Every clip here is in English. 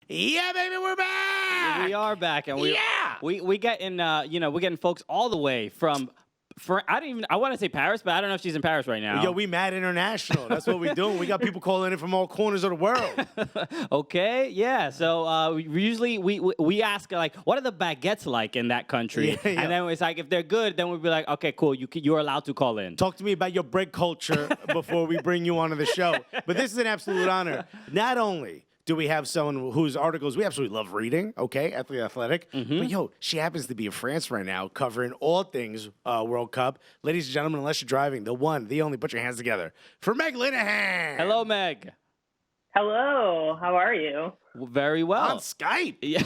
Yeah, baby, we're back. We are back, and we getting we're getting folks all the way from. I want to say Paris, but I don't know if she's in Paris right now. Yo, we mad international. That's what we doing. We got people calling in from all corners of the world. Okay, yeah. So we ask like, what are the baguettes like in that country? Yeah. And then it's like, if they're good, then we'll be like, okay, cool. You're allowed to call in. Talk to me about your break culture before we bring you onto the show. But this is an absolute honor. Not only do we have someone whose articles we absolutely love reading, okay, at The Athletic. Mm-hmm. But, yo, she happens to be in France right now covering all things World Cup. Ladies and gentlemen, unless you're driving, the one, the only, put your hands together for Meg Linehan. Hello, Meg. Hello, how are you? Very well. On Skype. Yeah,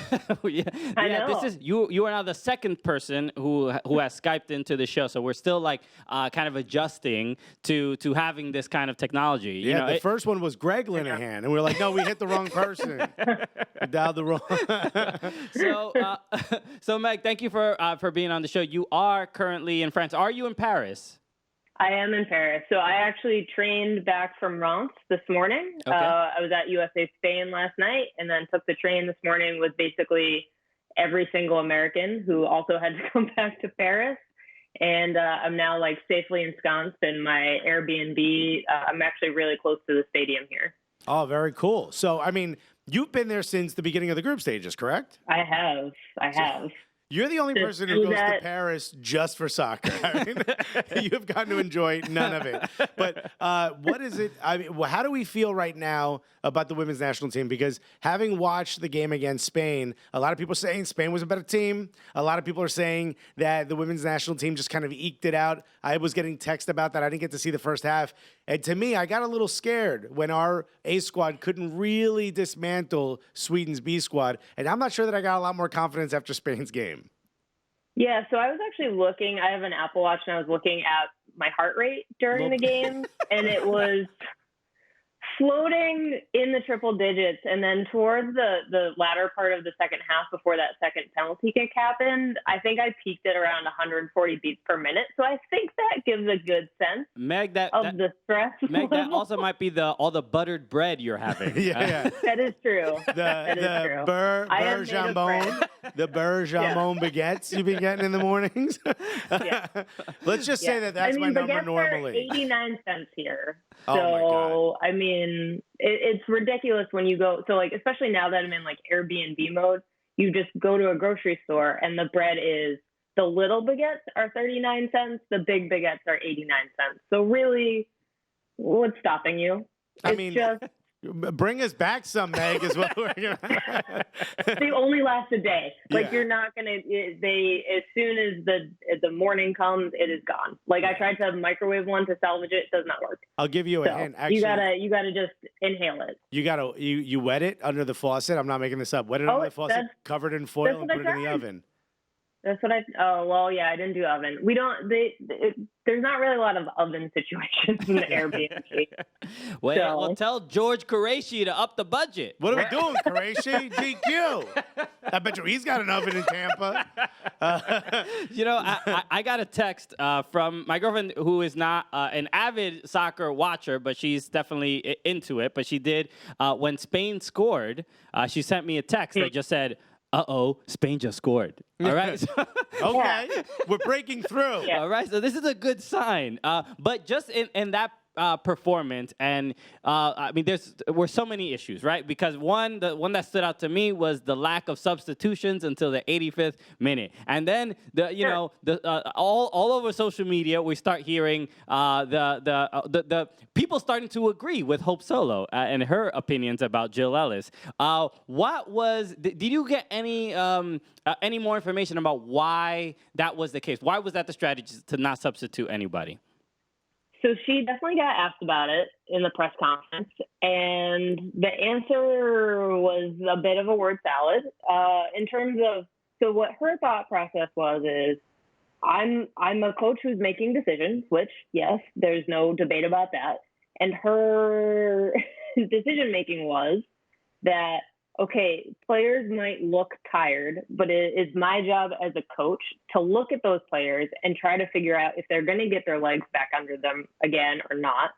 I know. This is you are now the second person who has Skyped into the show, so we're still like kind of adjusting to having this kind of technology. Yeah, the first one was Greg Linehan, and we were like, no, we hit the wrong person. We dialed the wrong. So Meg, thank you for being on the show. You are currently in France. Are you in Paris? I am in Paris. So I actually trained back from Reims this morning. Okay. I was at USA Spain last night and then took the train this morning with basically every single American who also had to come back to Paris. And I'm now like safely ensconced in my Airbnb. I'm actually really close to the stadium here. Oh, very cool. So, I mean, you've been there since the beginning of the group stages, correct? I have. You're the only person who goes to Paris just for soccer. I mean, you've gotten to enjoy none of it. But what is it? I mean, how do we feel right now about the women's national team? Because having watched the game against Spain, a lot of people are saying Spain was a better team. A lot of people are saying that the women's national team just kind of eked it out. I was getting text about that. I didn't get to see the first half. And to me, I got a little scared when our A squad couldn't really dismantle Sweden's B squad. And I'm not sure that I got a lot more confidence after Spain's game. Yeah, so I was actually looking. I have an Apple Watch, and I was looking at my heart rate during the game, and it was floating in the triple digits. And then towards the latter part of the second half, before that second penalty kick happened, I think I peaked at around 140 beats per minute. So I think that gives a good sense Meg, the stress. Meg, that also might be all the buttered bread you're having. Yeah. That is true. The beurre jambon, the beurre jambon baguettes you've been getting in the mornings. Yeah. Let's just say that's my number baguettes normally. Are 89 cents here. So, Oh my God. I mean, it's ridiculous when you go. So, like, especially now that I'm in like Airbnb mode, you just go to a grocery store and the bread is, the little baguettes are 39 cents. The big baguettes are 89 cents. So really, what's stopping you? Bring us back some, Meg, is what we're going to. They only last a day. Like, Yeah. you're not going to, as soon as the morning comes, it is gone. Like, I tried to microwave one to salvage it. It does not work. I'll give you a hint. Actually, you gotta just inhale it. You wet it under the faucet. I'm not making this up. Wet it under the faucet, covered in foil, and put it in the oven. That's what I didn't do oven. We don't, there's not really a lot of oven situations in the Airbnb. Well, tell George Qureshi to up the budget. What are we doing, Qureshi? GQ. I bet you he's got an oven in Tampa. I got a text from my girlfriend, who is not an avid soccer watcher, but she's definitely into it. But she did, when Spain scored, she sent me a text that just said, uh-oh, Spain just scored. All right? Okay. We're breaking through. Yeah. All right, so this is a good sign. But just in that performance, and I mean, there were so many issues, right? Because the one that stood out to me was the lack of substitutions until the 85th minute, and then all over social media we start hearing the people starting to agree with Hope Solo and her opinions about Jill Ellis. Did you get any more information about why that was the case? Why was that the strategy to not substitute anybody? So she definitely got asked about it in the press conference, and the answer was a bit of a word salad in terms of, so what her thought process is, I'm a coach who's making decisions, which, yes, there's no debate about that. And her decision making was that, okay, players might look tired, but it is my job as a coach to look at those players and try to figure out if they're going to get their legs back under them again or not.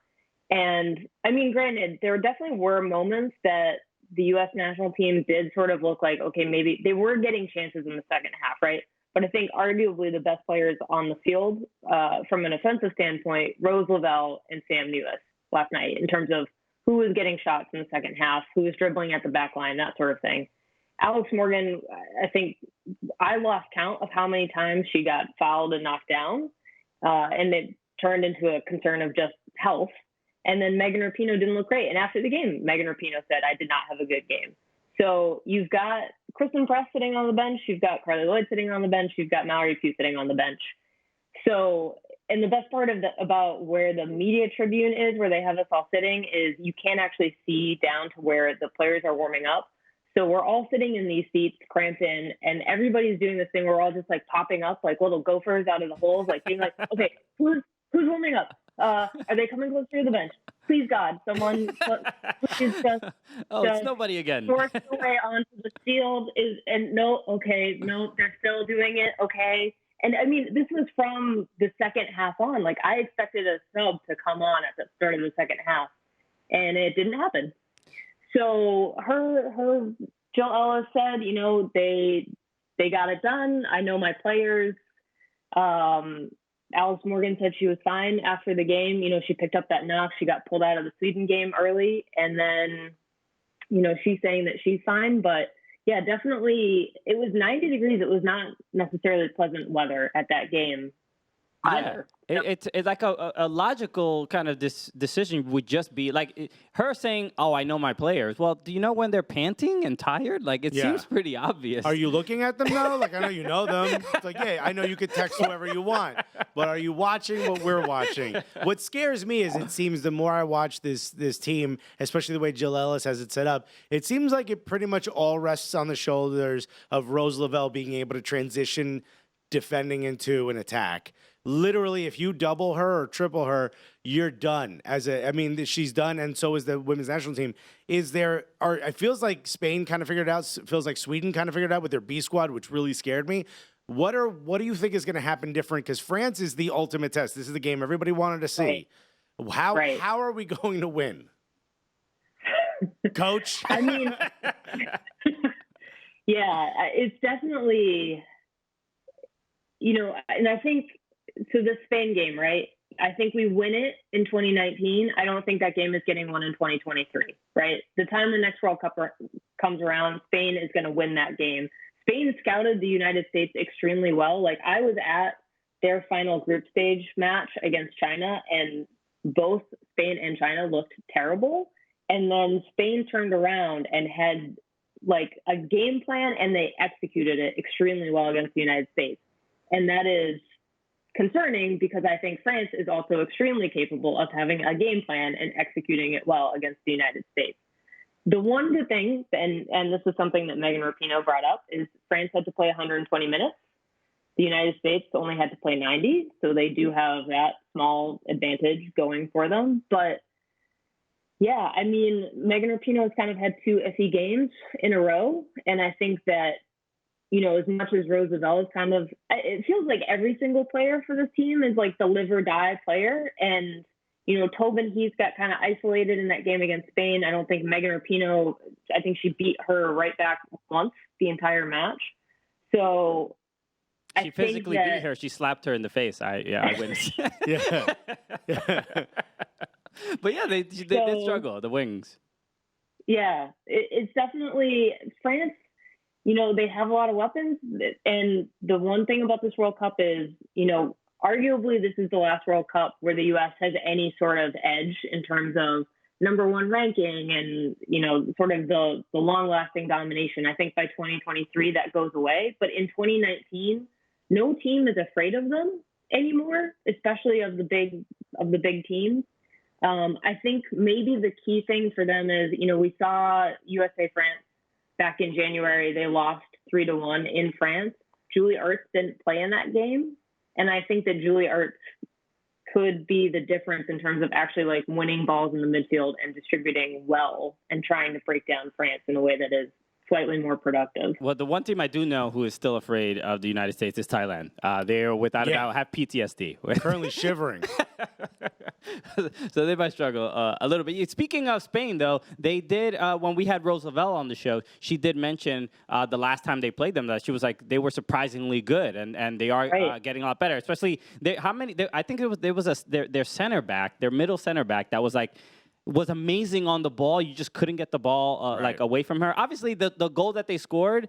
And I mean, granted, there definitely were moments that the U.S. national team did sort of look like, okay, maybe they were getting chances in the second half, right? But I think arguably the best players on the field from an offensive standpoint, Rose Lavelle and Sam Mewis last night, in terms of who was getting shots in the second half, who was dribbling at the back line, that sort of thing. Alex Morgan, I think I lost count of how many times she got fouled and knocked down, and it turned into a concern of just health. And then Megan Rapinoe didn't look great. And after the game, Megan Rapinoe said, I did not have a good game. So you've got Kristen Press sitting on the bench. You've got Carly Lloyd sitting on the bench. You've got Mallory Pugh sitting on the bench. So, and the best part of about where the media tribune is, where they have us all sitting, is you can't actually see down to where the players are warming up. So we're all sitting in these seats cramped in, and everybody's doing this thing. We're all just like popping up like little gophers out of the holes, like being like, okay, who's warming up? Are they coming closer to the bench? Please, God, someone, please just. It's nobody again. Force their way onto the field no, they're still doing it. Okay. And I mean, this was from the second half on. Like, I expected a sub to come on at the start of the second half, and it didn't happen. So her Jill Ellis said, they got it done. I know my players. Alex Morgan said she was fine after the game. She picked up that knock. She got pulled out of the Sweden game early. And then, she's saying that she's fine. But, yeah, definitely it was 90 degrees. It was not necessarily pleasant weather at that game either. Yeah. It's like a logical kind of decision would just be like her saying, oh, I know my players. Well, do you know when they're panting and tired? Like, it seems pretty obvious. Are you looking at them though? Like, I know you know them. It's like, yeah, I know you could text whoever you want, but are you watching what we're watching? What scares me is it seems the more I watch this team, especially the way Jill Ellis has it set up, it seems like it pretty much all rests on the shoulders of Rose Lavelle being able to transition defending into an attack. Literally, if you double her or triple her, you're done. She's done, and so is the women's national team. It feels like Spain kind of figured it out. Feels like Sweden kind of figured it out with their B squad, which really scared me. What do you think is going to happen different? Because France is the ultimate test. This is the game everybody wanted to see. Right. How are we going to win, Coach? I mean, yeah, it's definitely, and I think. So the Spain game, right? I think we win it in 2019. I don't think that game is getting won in 2023, right? The time the next World Cup comes around, Spain is going to win that game. Spain scouted the United States extremely well. Like, I was at their final group stage match against China, and both Spain and China looked terrible. And then Spain turned around and had like a game plan, and they executed it extremely well against the United States. And that is concerning because I think France is also extremely capable of having a game plan and executing it well against the United States. The one good thing, and this is something that Megan Rapinoe brought up, is France had to play 120 minutes. The United States only had to play 90, so they do have that small advantage going for them. But yeah, I mean, Megan Rapinoe has kind of had two iffy games in a row, and I think that as much as Rose Lavelle is kind of, it feels like every single player for this team is like the live or die player. And, Tobin, he's got kind of isolated in that game against Spain. I don't think Megan Rapinoe, I think she beat her right back once the entire match. So she physically beat her. She slapped her in the face. I witnessed. Yeah. But yeah, they did struggle, the wings. Yeah, it's definitely France. They have a lot of weapons. And the one thing about this World Cup is, arguably this is the last World Cup where the U.S. has any sort of edge in terms of number one ranking and, sort of the long-lasting domination. I think by 2023 that goes away. But in 2019, no team is afraid of them anymore, especially of the big teams. I think maybe the key thing for them is, we saw USA-France back in January. They lost 3-1 in France. Julie Ertz didn't play in that game. And I think that Julie Ertz could be the difference in terms of actually like winning balls in the midfield and distributing well and trying to break down France in a way that is slightly more productive. Well, the one team I do know who is still afraid of the United States is Thailand. They, without a doubt, have PTSD. Currently shivering. So they might struggle a little bit. Speaking of Spain, though, they did, when we had Rose Lavelle on the show, she did mention the last time they played them that she was like, they were surprisingly good, and they are getting a lot better. Especially, I think there was their center back, their middle center back that was amazing on the ball. You just couldn't get the ball like away from her. Obviously, the goal that they scored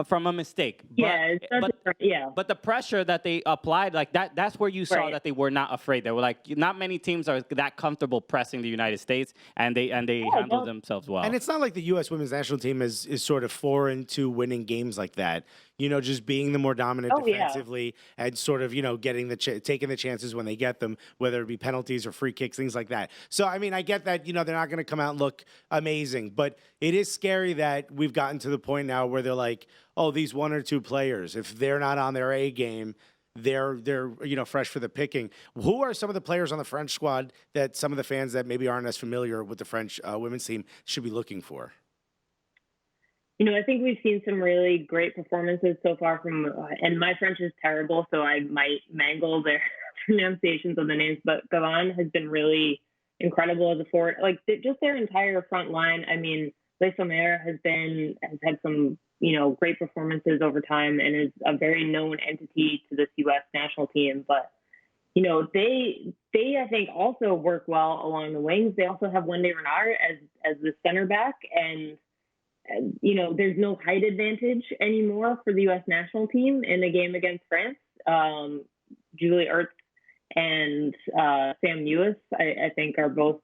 from a mistake. But the pressure that they applied, like that's where you saw that they were not afraid. They were like, not many teams are that comfortable pressing the United States, and they handled themselves well. And it's not like the U.S. women's national team is sort of foreign to winning games like that. You know, just being the more dominant defensively and sort of, you know, getting taking the chances when they get them, whether it be penalties or free kicks, things like that. So, I mean, I get that, you know, they're not going to come out and look amazing, but it is scary that we've gotten to the point now where they're like, oh, these one or two players, if they're not on their A game, they're you know, fresh for the picking. Who are some of the players on the French squad that some of the fans that maybe aren't as familiar with the French women's team should be looking for? You know, I think we've seen some really great performances so far from, and my French is terrible, so I might mangle their pronunciations of the names, but Gavin has been really incredible as a forward. Like, just their entire front line. I mean, Les Sommer has had some, you know, great performances over time and is a very known entity to this U.S. national team. But, you know, they I think also work well along the wings. They also have Wendy Renard as the center back, and you know, there's no height advantage anymore for the U.S. national team in the game against France. Julie Ertz and Sam Ewis, I think, are both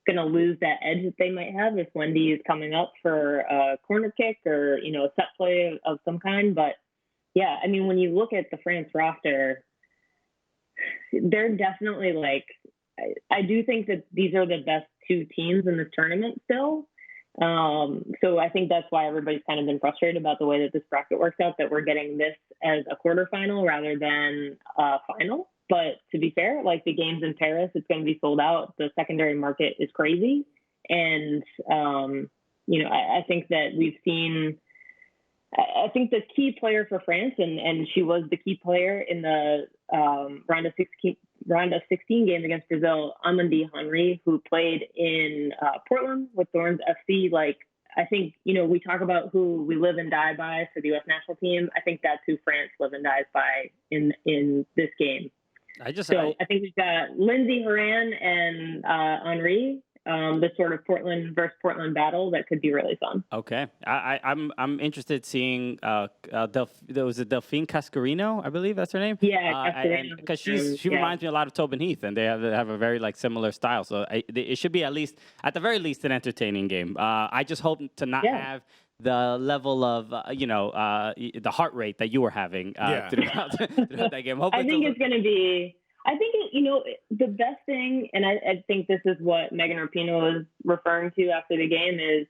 going to lose that edge that they might have if Wendy is coming up for a corner kick or, you know, a set play of some kind. But, yeah, I mean, when you look at the France roster, they're definitely like, I do think that these are the best two teams in this tournament still. So I think that's why everybody's kind of been frustrated about the way that this bracket works out, that we're getting this as a quarterfinal rather than a final. But to be fair, like the games in Paris, it's going to be sold out. The secondary market is crazy. And, you know, I think that we've seen, I think the key player for France, and she was the key player in the round of 16 games against Brazil, Amandie Henry, who played in Portland with Thorns FC. Like, I think, you know, we talk about who we live and die by for the U.S. national team. I think that's who France live and dies by in this game. I think we've got Lindsay Horan and Henri, the sort of Portland versus Portland battle that could be really fun. Okay, I'm interested seeing was it Delphine Cascarino, I believe that's her name. Yeah, Cascarino. Because she reminds me a lot of Tobin Heath, and they have a very like similar style. So it should be at the very least an entertaining game. I just hope to not have the level of the heart rate that you were having throughout that game. I think it's going to be. I think, the best thing, and I think this is what Megan Rapinoe is referring to after the game is,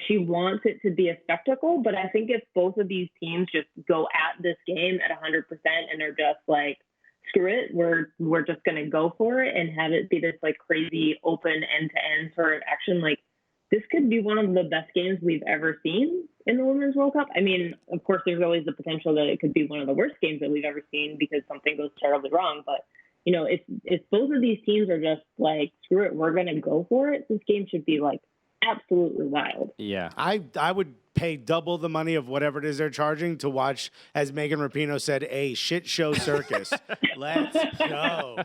she wants it to be a spectacle, but I think if both of these teams just go at this game at 100% and they're just like, screw it, we're just going to go for it and have it be this like crazy open end-to-end sort of action, like this could be one of the best games we've ever seen in the Women's World Cup. I mean, of course, there's always the potential that it could be one of the worst games that we've ever seen because something goes terribly wrong, but if both of these teams are just like, screw it, we're going to go for it, this game should be like absolutely wild. Yeah. I would pay double the money of whatever it is they're charging to watch, as Megan Rapinoe said, a shit show circus. Let's go.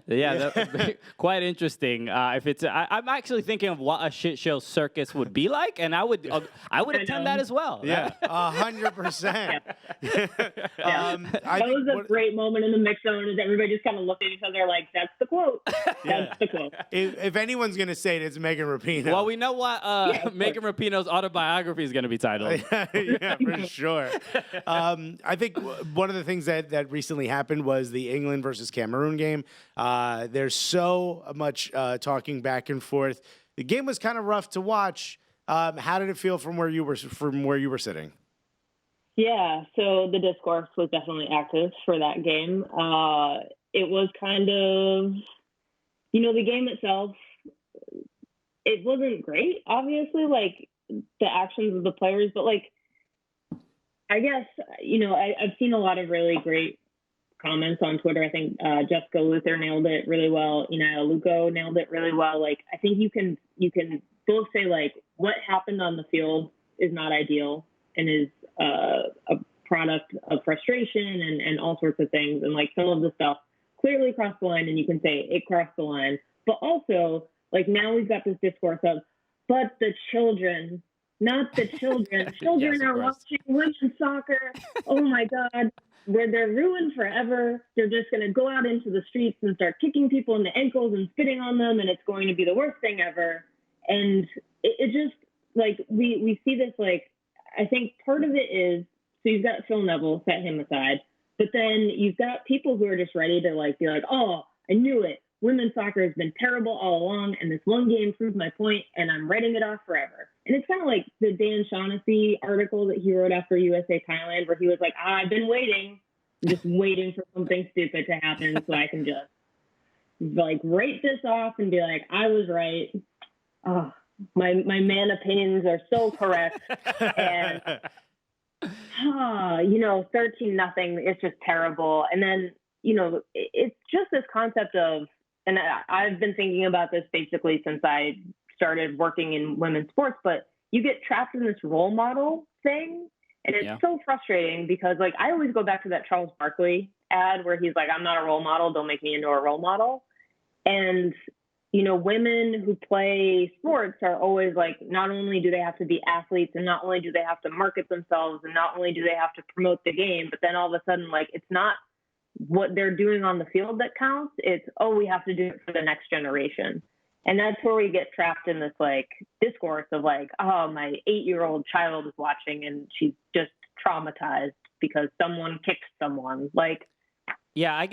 Yeah, that's quite interesting. If it's, I'm actually thinking of what a shit show circus would be like, and I would attend that as well. Yeah, 100%. That was a great moment in the mix zone, as everybody just kind of looked at each other like, "That's the quote." That's the quote. If anyone's gonna say it, it's Megan Rapinoe. Well, we know what Megan Rapinoe's autobiography is going to be titled. Yeah, for sure. I think one of the things that recently happened was the England versus Cameroon game. There's so much talking back and forth. The game was kind of rough to watch. How did it feel from where you were sitting? Yeah, so the discourse was definitely active for that game. It was kind of, the game itself, it wasn't great, obviously, like the actions of the players, but like, I guess, I've seen a lot of really great comments on Twitter. I think Jessica Luther nailed it really well. Lugo nailed it really well. Like, I think you can both say, like, what happened on the field is not ideal and is a product of frustration and all sorts of things. And, like, some of the stuff clearly crossed the line, and you can say it crossed the line. But also, like, now we've got this discourse of, but the children, not the children. Children Yes, are watching women's soccer. Oh, my God. Where they're ruined forever. They're just going to go out into the streets and start kicking people in the ankles and spitting on them, and it's going to be the worst thing ever. And it just, like, we see this, like, I think part of it is, so you've got Phil Neville, set him aside, but then you've got people who are just ready to, like, be like, oh, I knew it. Women's soccer has been terrible all along, and this one game proved my point, and I'm writing it off forever. And it's kind of like the Dan Shaughnessy article that he wrote after USA Thailand, where he was like, I've been waiting, just waiting for something stupid to happen so I can just, like, write this off and be like, I was right. Oh, my man opinions are so correct. And, 13-0, it's just terrible. And then, it's just this concept of, and I've been thinking about this basically since I started working in women's sports, but you get trapped in this role model thing. And it's so frustrating because, like, I always go back to that Charles Barkley ad where he's like, I'm not a role model. Don't make me into a role model. And, women who play sports are always like, not only do they have to be athletes and not only do they have to market themselves and not only do they have to promote the game, but then all of a sudden, like, it's not what they're doing on the field that counts. It's, we have to do it for the next generation. And that's where we get trapped in this, like, discourse of, like, oh, my 8-year-old child is watching and she's just traumatized because someone kicked someone. Like, yeah, I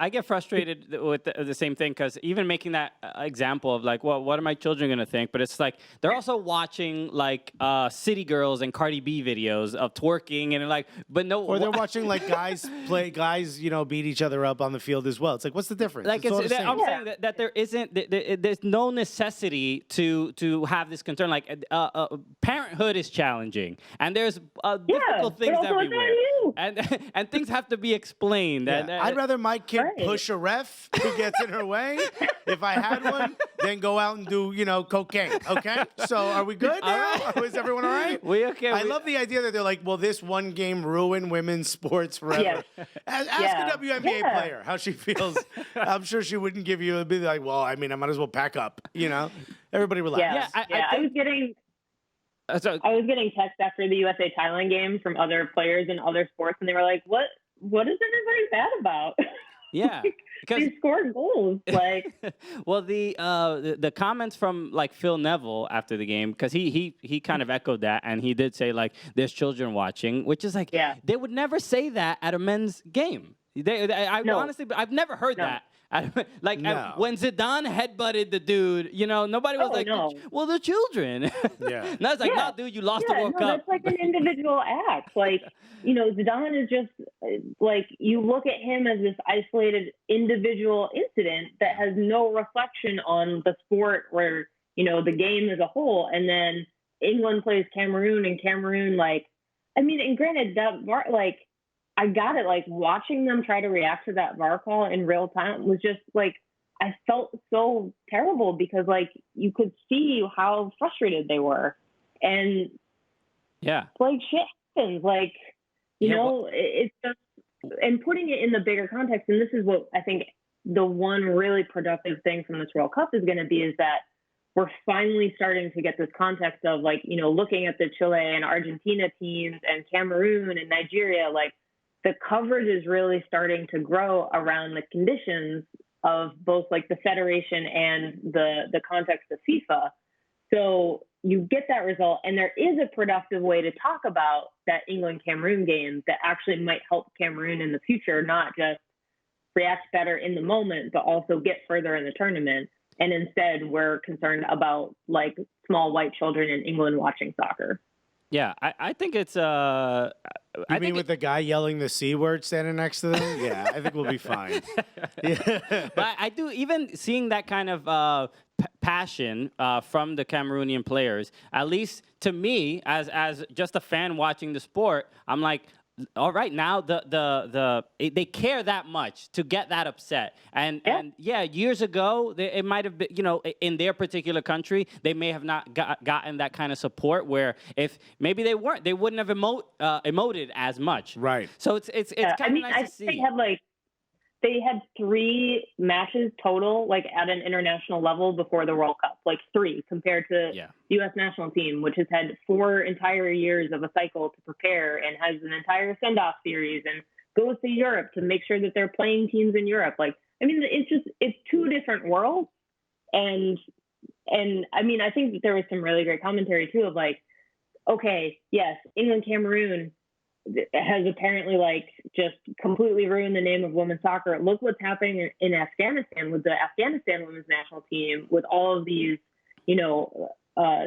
get frustrated with the same thing, because even making that example of, like, well, what are my children going to think? But it's like they're also watching, like, City Girls and Cardi B videos of twerking and, like, but no. Or they're watching, like, guys beat each other up on the field as well. It's like, what's the difference? Like, all the same. I'm saying that there isn't, there's no necessity to have this concern. Like, parenthood is challenging, and there's difficult things everywhere, and things have to be explained. I'd rather my kid push a ref who gets in her way, if I had one, than go out and do, cocaine. Okay? So are we good now? Right. Is everyone all right? I love the idea that they're like, well, this one game ruined women's sports forever. Yeah. Ask a WNBA player how she feels. I'm sure she wouldn't give you, be like, well, I mean, I might as well pack up, Everybody relax. I was getting texts after the USA Thailand game from other players in other sports, and they were like, what is everybody mad about? Yeah, because they scored goals. Like, well, the comments from, like, Phil Neville after the game, because he kind of echoed that, and he did say, like, there's children watching, which is like, they would never say that at a men's game. Honestly, I've never heard that. When Zidane headbutted the dude, nobody was well, the children. Yeah. And I was like, no, dude, you lost the World Cup. That's like an individual act. Like, Zidane is just, like, you look at him as this isolated individual incident that has no reflection on the sport or, the game as a whole. And then England plays Cameroon, and Cameroon, like, I mean, and granted, that, like, I got it. Like, watching them try to react to that VAR call in real time was just, like, I felt so terrible because, like, you could see how frustrated they were. And, like, shit happens. Like, it's just, and putting it in the bigger context, and this is what I think the one really productive thing from this World Cup is going to be, is that we're finally starting to get this context of, like, looking at the Chile and Argentina teams and Cameroon and Nigeria, like, the coverage is really starting to grow around the conditions of both, like, the federation and the context of FIFA. So you get that result, and there is a productive way to talk about that England-Cameroon game that actually might help Cameroon in the future, not just react better in the moment, but also get further in the tournament. And instead, we're concerned about, like, small white children in England watching soccer. Yeah, I think it's You mean with the guy yelling the C word standing next to them? Yeah, I think we'll be fine. Yeah. But I do, even seeing that kind of passion from the Cameroonian players, at least to me, as just a fan watching the sport, I'm like, all right, now they care that much to get that upset, and years ago it might have been, in their particular country they may have not gotten that kind of support, where if maybe they wouldn't have emoted as much. Right. So it's kind of nice to see. They had 3 matches total, like at an international level before the World Cup, like 3 compared to the U.S. national team, which has had 4 entire years of a cycle to prepare and has an entire send-off series and goes to Europe to make sure that they're playing teams in Europe. Like, I mean, it's 2 different worlds. And I mean, I think that there was some really great commentary too of like, okay, yes, England, Cameroon has apparently like just completely ruined the name of women's soccer. Look what's happening in Afghanistan with the Afghanistan women's national team, with all of these,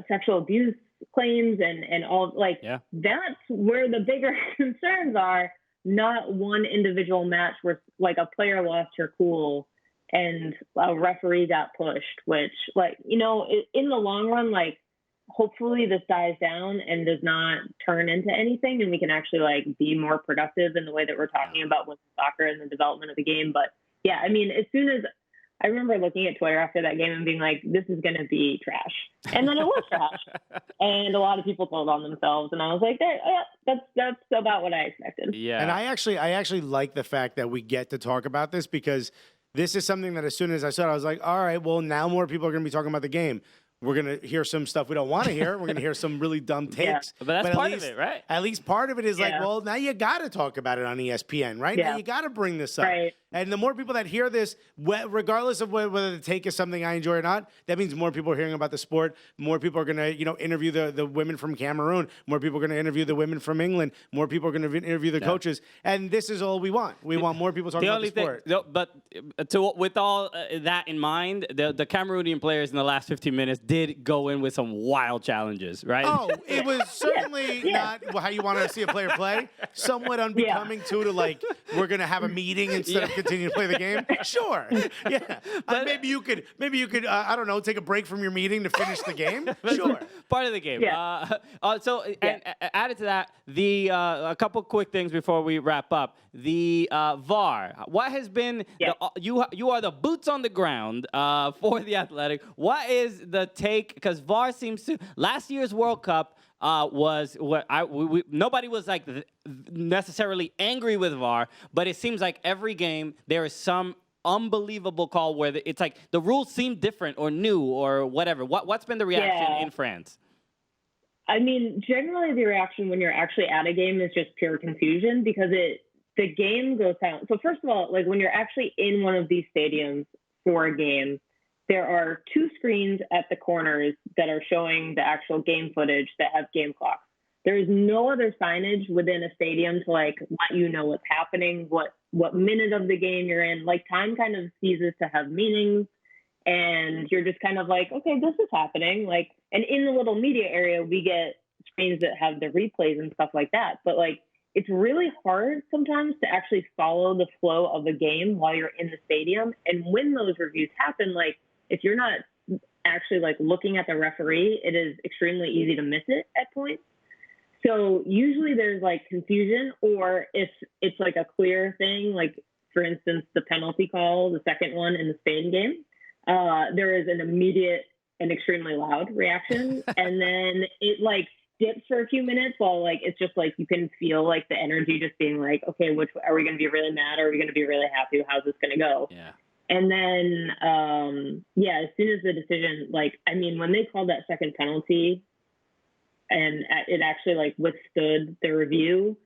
sexual abuse claims and all, like, that's where the bigger concerns are, not one individual match where like a player lost her cool and a referee got pushed, which, like, in the long run, like, hopefully this dies down and does not turn into anything, and we can actually like be more productive in the way that we're talking about women's soccer and the development of the game. But yeah, I mean, as soon as I remember looking at Twitter after that game and being like, this is going to be trash. And then it was trash. And a lot of people told on themselves. And I was like, that's about what I expected. Yeah. And I actually like the fact that we get to talk about this, because this is something that as soon as I saw it, I was like, all right, well, now more people are going to be talking about the game. We're going to hear some stuff we don't want to hear. We're going to hear some really dumb takes. But that's part of it, right? At least part of it is like, well, now you got to talk about it on ESPN, right? Now you got to bring this up. Right. And the more people that hear this, regardless of whether the take is something I enjoy or not, that means more people are hearing about the sport. More people are going to, interview the women from Cameroon. More people are going to interview the women from England. More people are going to interview the coaches. And this is all we want. We want more people talking about the sport. With all that in mind, the Cameroonian players in the last 15 minutes did go in with some wild challenges, right? Oh, it was certainly not how you want to see a player play. Somewhat unbecoming, too, to like, we're going to have a meeting instead of continue to play the game. Sure. Yeah. But maybe you could, I don't know, take a break from your meeting to finish the game. Sure. Part of the game. Yeah. And added to that, a couple quick things before we wrap up. The VAR. What has been, you are the boots on the ground for the Athletic. What is the take? Because VAR seems to, last year's World Cup, was what nobody was like necessarily angry with VAR, but it seems like every game there is some unbelievable call where it's like the rules seem different or new or whatever. What's been the reaction in France? I mean, generally the reaction when you're actually at a game is just pure confusion, because the game goes down. So first of all, like when you're actually in one of these stadiums for a game, there are 2 screens at the corners that are showing the actual game footage that have game clocks. There is no other signage within a stadium to like let you know what's happening, what minute of the game you're in. Like time kind of ceases to have meanings, and you're just kind of like, okay, this is happening. Like, and in the little media area, we get screens that have the replays and stuff like that. But like, it's really hard sometimes to actually follow the flow of a game while you're in the stadium. And when those reviews happen, like, if you're not actually like looking at the referee, it is extremely easy to miss it at points. So usually there's like confusion, or if it's like a clear thing, like for instance, the penalty call, the second one in the Spain game, there is an immediate and extremely loud reaction. And then it like dips for a few minutes while like, it's just like, you can feel like the energy just being like, okay, which are we going to be really mad? Or are we going to be really happy? How's this going to go? Yeah. And then, as soon as the decision, like, I mean, when they called that second penalty and it actually like withstood the review,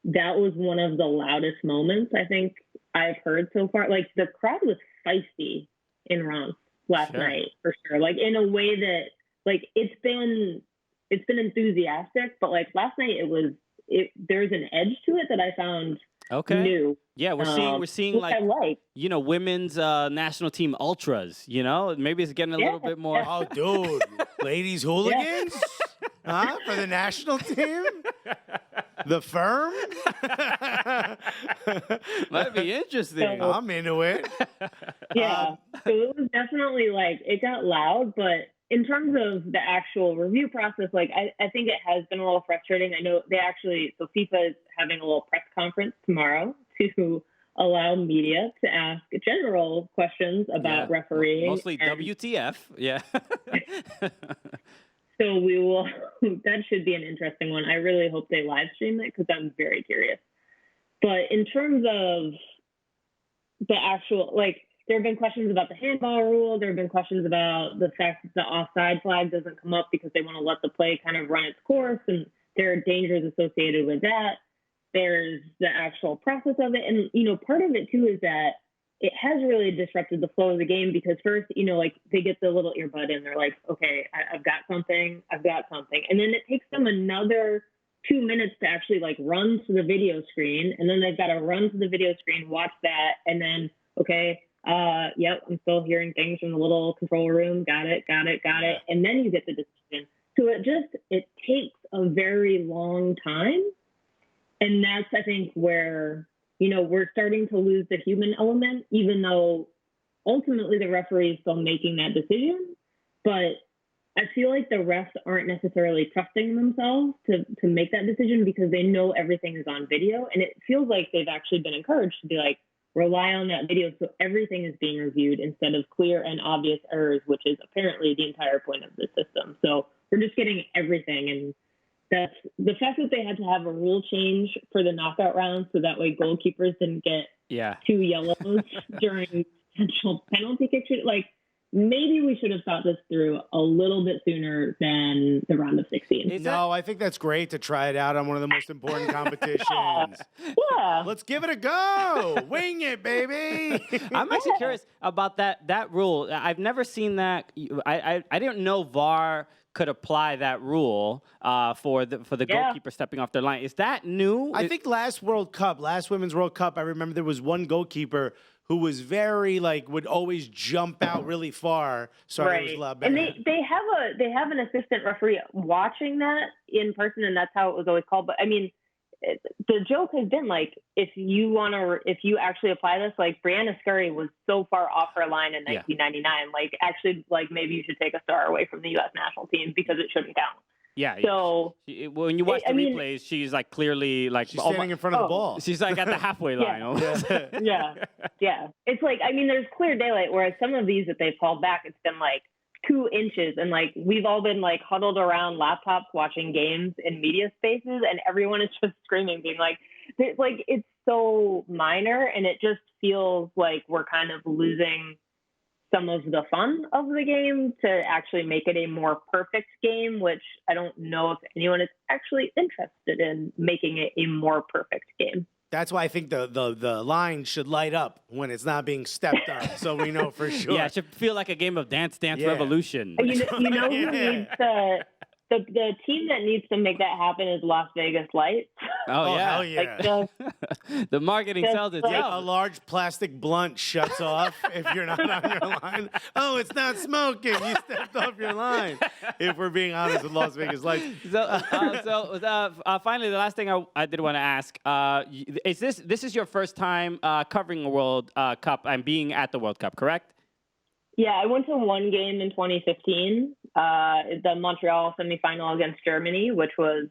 that was one of the loudest moments I think I've heard so far. Like the crowd was feisty in Reims last night for sure. Like in a way that like it's been enthusiastic, but like last night there's an edge to it that I found new. Yeah, we're seeing like women's national team ultras. Maybe it's getting a little bit more. Oh, dude, ladies hooligans, for the national team, the firm. Might be interesting. I'm into it. Yeah, so it was definitely like it got loud, but in terms of the actual review process, like I think it has been a little frustrating. I know so FIFA is having a little press conference tomorrow to allow media to ask general questions about refereeing. Mostly WTF, yeah. So we will, that should be an interesting one. I really hope they live stream it because I'm very curious. But in terms of the actual, like, there have been questions about the handball rule. There have been questions about the fact that the offside flag doesn't come up because they want to let the play kind of run its course, and there are dangers associated with that. There's the actual process of it. And, part of it, too, is that it has really disrupted the flow of the game because first, like they get the little earbud in. They're like, okay, I've got something. And then it takes them another 2 minutes to actually like run to the video screen. And then they've got to run to the video screen, watch that. And then, okay, yep, I'm still hearing things from the little control room. Got it. And then you get the decision. So it takes a very long time. And that's, I think, where, we're starting to lose the human element, even though ultimately the referee is still making that decision. But I feel like the refs aren't necessarily trusting themselves to make that decision because they know everything is on video. And it feels like they've actually been encouraged to be like, rely on that video so everything is being reviewed instead of clear and obvious errors, which is apparently the entire point of the system. So we're just getting everything. And that's the fact that they had to have a rule change for the knockout round so that way goalkeepers didn't get 2 yellows during potential penalty kicks. Like, maybe we should have thought this through a little bit sooner than the round of 16. I think that's great to try it out on one of the most important competitions. Yeah. Let's give it a go. Wing it, baby. I'm actually curious about that rule. I've never seen that. I didn't know VAR could apply that rule for the goalkeeper stepping off their line. Is that new? I think last Women's World Cup, I remember there was one goalkeeper who was very would always jump out really far. Sorry, it was loud. And they have an assistant referee watching that in person, and that's how it was always called. But I mean, the joke has been if you actually apply this, Brianna Scurry was so far off her line in 1999, maybe you should take a star away from the U.S. national team because it shouldn't count. Yeah. So when you watch the replays, she's clearly she's standing in front of the ball. She's at the halfway line. Almost. Yeah. It's there's clear daylight. Whereas some of these that they've called back, it's been 2 inches, and we've all been huddled around laptops watching games in media spaces, and everyone is just screaming, being it's so minor, and it just feels like we're kind of losing some of the fun of the game to actually make it a more perfect game, which I don't know if anyone is actually interested in making it a more perfect game. That's why I think the line should light up when it's not being stepped on, so we know for sure. Yeah, it should feel like a game of Dance Revolution. You know who needs the team that needs to make that happen is Las Vegas Lights. Oh yeah, hell yeah. The marketing sells it. A large plastic blunt shuts off if you're not on your line. Oh, it's not smoking. You stepped off your line. If we're being honest with Las Vegas Lights. Finally, the last thing I did want to ask is this is your first time covering a World Cup and being at the World Cup, correct? Yeah, I went to one game in 2015, the Montreal semifinal against Germany, which was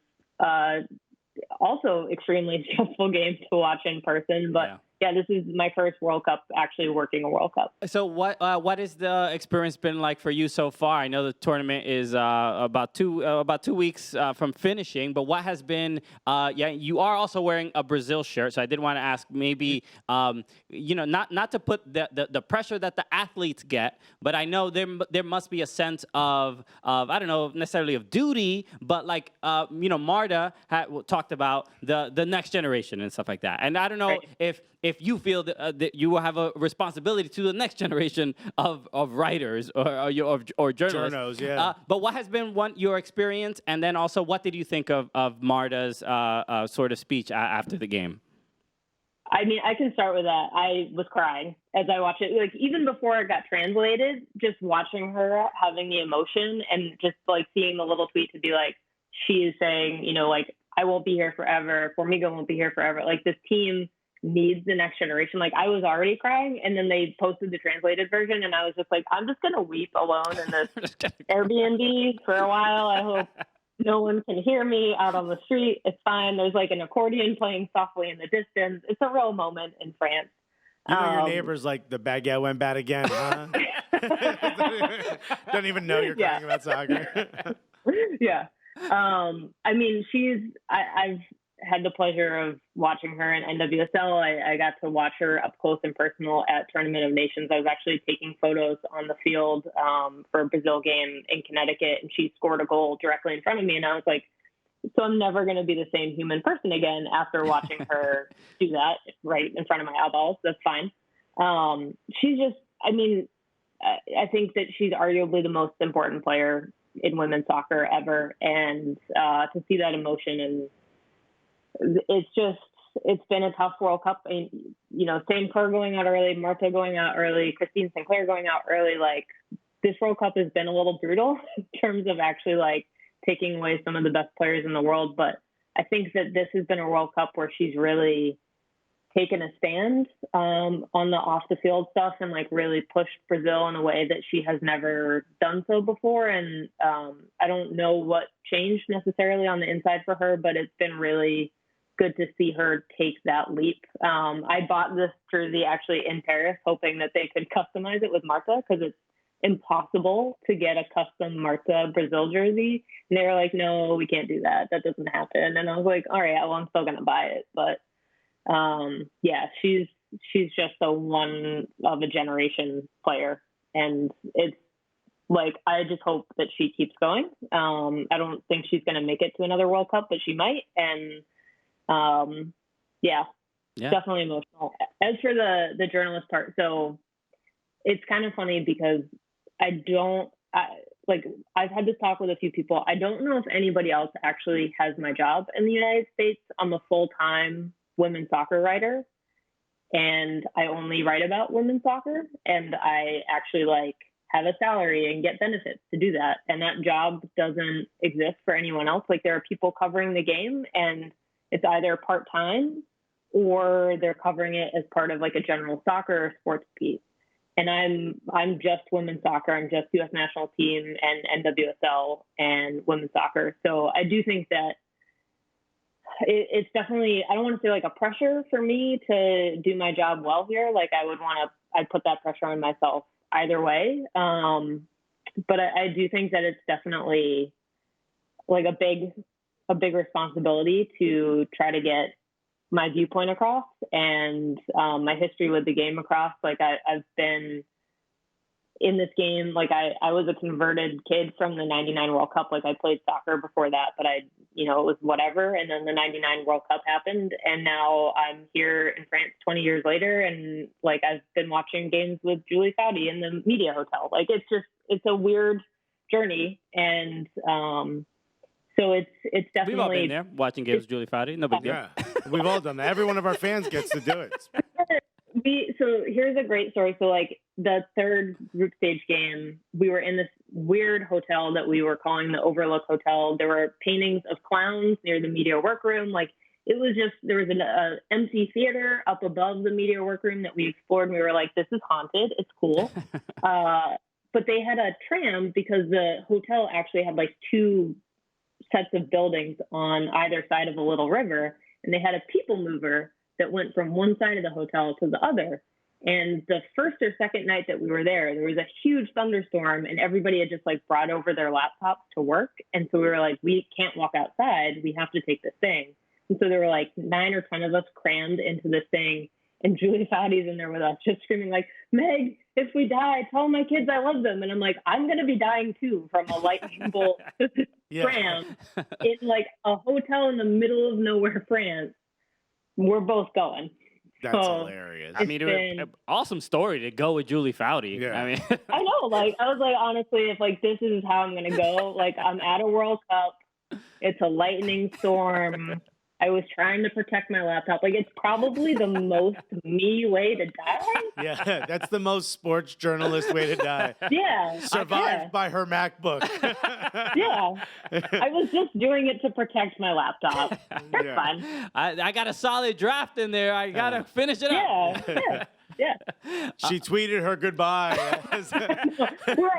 also extremely stressful game to watch in person. But yeah, this is my first World Cup, actually working a World Cup. So what has the experience been like for you so far? I know the tournament is about 2 weeks from finishing, but what has been? You are also wearing a Brazil shirt, so I did want to ask maybe not to put the pressure that the athletes get, but I know there must be a sense of I don't know necessarily of duty, but Marta talked about the next generation and stuff like that, and I don't know if you feel that you will have a responsibility to the next generation of writers or journalists. Journos, yeah. But what has been your experience, and then also what did you think of Marta's sort of speech after the game? I mean, I can start with that. I was crying as I watched it. Even before it got translated, just watching her having the emotion and just seeing the little tweet to be she is saying, I won't be here forever. Formiga won't be here forever. This team needs the next generation. Like, I was already crying, and then they posted the translated version, and I was just like, I'm just gonna weep alone in this Airbnb for a while. I hope no one can hear me out on the street. It's fine. There's like an accordion playing softly in the distance. It's a real moment in France. You know, your neighbor's like, the baguette went bad again, huh? Don't even know you're crying about soccer. Yeah. I mean, I've had the pleasure of watching her in NWSL. I got to watch her up close and personal at Tournament of Nations. I was actually taking photos on the field for a Brazil game in Connecticut, and she scored a goal directly in front of me. And I was like, so I'm never going to be the same human person again after watching her do that right in front of my eyeballs. That's fine. She's just, I mean, I think that she's arguably the most important player in women's soccer ever. And to see that emotion, and it's been a tough World Cup. I mean, you know, same Kerr going out early, Martha going out early, Christine Sinclair going out early. Like, this World Cup has been a little brutal in terms of actually like taking away some of the best players in the world. But I think that this has been a World Cup where she's really taken a stand on the off the field stuff and like really pushed Brazil in a way that she has never done so before. And I don't know what changed necessarily on the inside for her, but it's been really good to see her take that leap. I bought this jersey actually in Paris, hoping that they could customize it with Marta, because it's impossible to get a custom Marta Brazil jersey. And they were like, no, we can't do that. That doesn't happen. And I was like, all right, well, I'm still going to buy it. But yeah, she's just a one of a generation player. And it's like, I just hope that she keeps going. I don't think she's going to make it to another World Cup, but she might. And yeah, definitely emotional. As for the journalist part, so it's kind of funny because I've had this talk with a few people. I don't know if anybody else actually has my job in the United States. I'm a full-time women's soccer writer, and I only write about women's soccer, and I actually like have a salary and get benefits to do that. And that job doesn't exist for anyone else. Like, there are people covering the game, and it's either part-time or they're covering it as part of like a general soccer or sports piece. And I'm just women's soccer. I'm just U.S. national team and NWSL and women's soccer. So I do think that it's definitely, I don't want to say like a pressure for me to do my job well here. Like, I'd put that pressure on myself either way. But I do think that it's definitely like a big responsibility to try to get my viewpoint across and my history with the game across. Like, I've been in this game. Like, I was a converted kid from the 99 World Cup. Like, I played soccer before that, but it was whatever. And then the 99 World Cup happened, and now I'm here in France 20 years later. And like, I've been watching games with Julie Foudy in the media hotel. Like, it's a weird journey. And, so it's definitely. We've all been there watching games with Julie Foudy. No big deal. Yeah, we've all done that. Every one of our fans gets to do it. So here's a great story. So like, the third group stage game, we were in this weird hotel that we were calling the Overlook Hotel. There were paintings of clowns near the media workroom. Like, it was just, there was an empty theater up above the media workroom that we explored. And we were like, this is haunted. It's cool. But they had a tram because the hotel actually had like two sets of buildings on either side of a little river, and they had a people mover that went from one side of the hotel to the other. And the first or second night that we were there was a huge thunderstorm, and everybody had just like brought over their laptops to work. And so we were like, we can't walk outside. We have to take this thing. And so there were like 9 or 10 of us crammed into this thing. And Julie Foudy's in there with us, just screaming like, Meg, if we die, tell my kids I love them. And I'm like, I'm going to be dying too from a lightning bolt tram in like a hotel in the middle of nowhere, France. We're both going. That's hilarious. I mean, an awesome story to go with Julie Foudy. Yeah. I mean, I know. Like, I was like, honestly, if like this is how I'm going to go, like, I'm at a World Cup. It's a lightning storm. I was trying to protect my laptop. Like, it's probably the most me way to die. Yeah, that's the most sports journalist way to die. Yeah. Survived by her MacBook. Yeah. I was just doing it to protect my laptop. That's fine. I got a solid draft in there. I got to finish it up. Yeah. She tweeted her goodbye. We're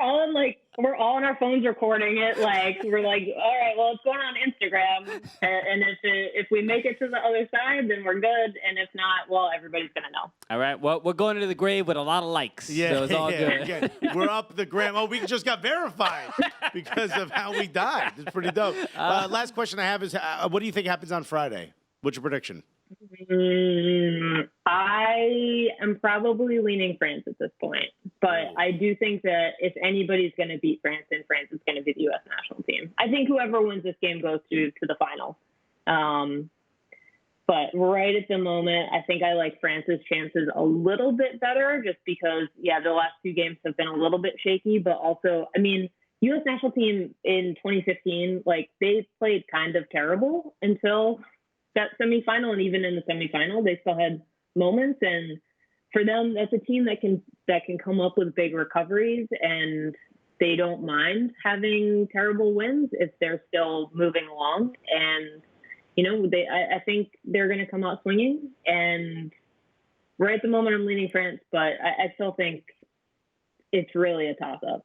all on our phones recording it. Like, we're like, all right, well, it's going on Instagram. And if we make it to the other side, then we're good. And if not, well, everybody's going to know. All right. Well, we're going to the grave with a lot of likes. Yeah, so it's all good. We're up the gram. Oh, we just got verified because of how we died. It's pretty dope. Last question I have is, what do you think happens on Friday? What's your prediction? I am probably leaning France at this point, but I do think that if anybody's going to beat France in France, it's going to be the U.S. national team. I think whoever wins this game goes to the final. But right at the moment, I think I like France's chances a little bit better just because, the last 2 games have been a little bit shaky, but also, I mean, U.S. national team in 2015, like, they played kind of terrible until that semifinal, and even in the semifinal, they still had moments. And for them, that's a team that can come up with big recoveries, and they don't mind having terrible wins if they're still moving along. And I think they're going to come out swinging. And right at the moment, I'm leaning France, but I still think it's really a toss-up.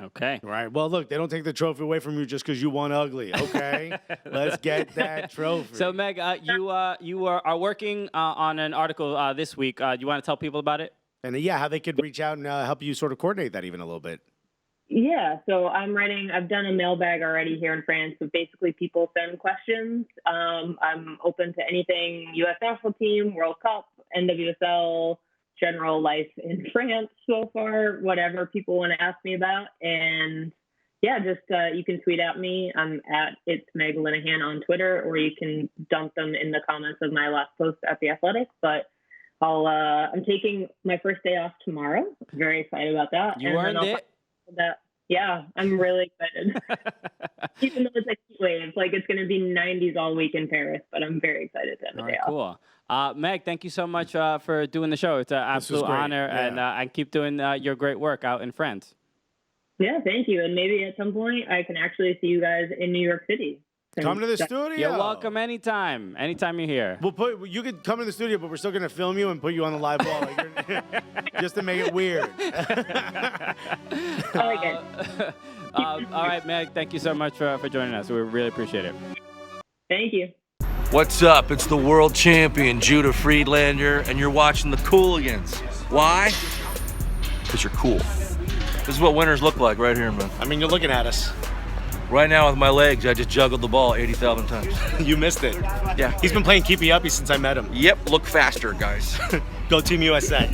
Okay. Right. Well, look, they don't take the trophy away from you just because you won ugly. Okay. Let's get that trophy. So, Meg, you are working on an article this week. You want to tell people about it? And how they could reach out and help you sort of coordinate that even a little bit. Yeah. So I've done a mailbag already here in France. So basically people send questions. I'm open to anything U.S. national team, World Cup, NWSL, general life in France so far, whatever people want to ask me about. And just you can tweet at me. I'm at It's Meg Linehan on Twitter, or you can dump them in the comments of my last post at The Athletic. But I'm taking my first day off tomorrow. Very excited about that. You earned it. Yeah, I'm really excited. Even though it's a heat wave, like it's going to be 90s all week in Paris, but I'm very excited to have a day off. Cool. Meg, thank you so much for doing the show. It's an absolute honor, and keep doing your great work out in France. Yeah, thank you. And maybe at some point I can actually see you guys in New York City. Come to the studio. You're welcome anytime. Anytime you're here. You could come to the studio, but we're still going to film you and put you on the live wall just to make it weird. I like it. All right, Meg, thank you so much for joining us. We really appreciate it. Thank you. What's up? It's the world champion, Judah Friedlander, and you're watching the Cooligans. Why? Because you're cool. This is what winners look like right here, man. I mean, you're looking at us. Right now with my legs, I just juggled the ball 80,000 times. You missed it. Yeah. He's been playing keepy uppy since I met him. Yep, look faster, guys. Go Team USA.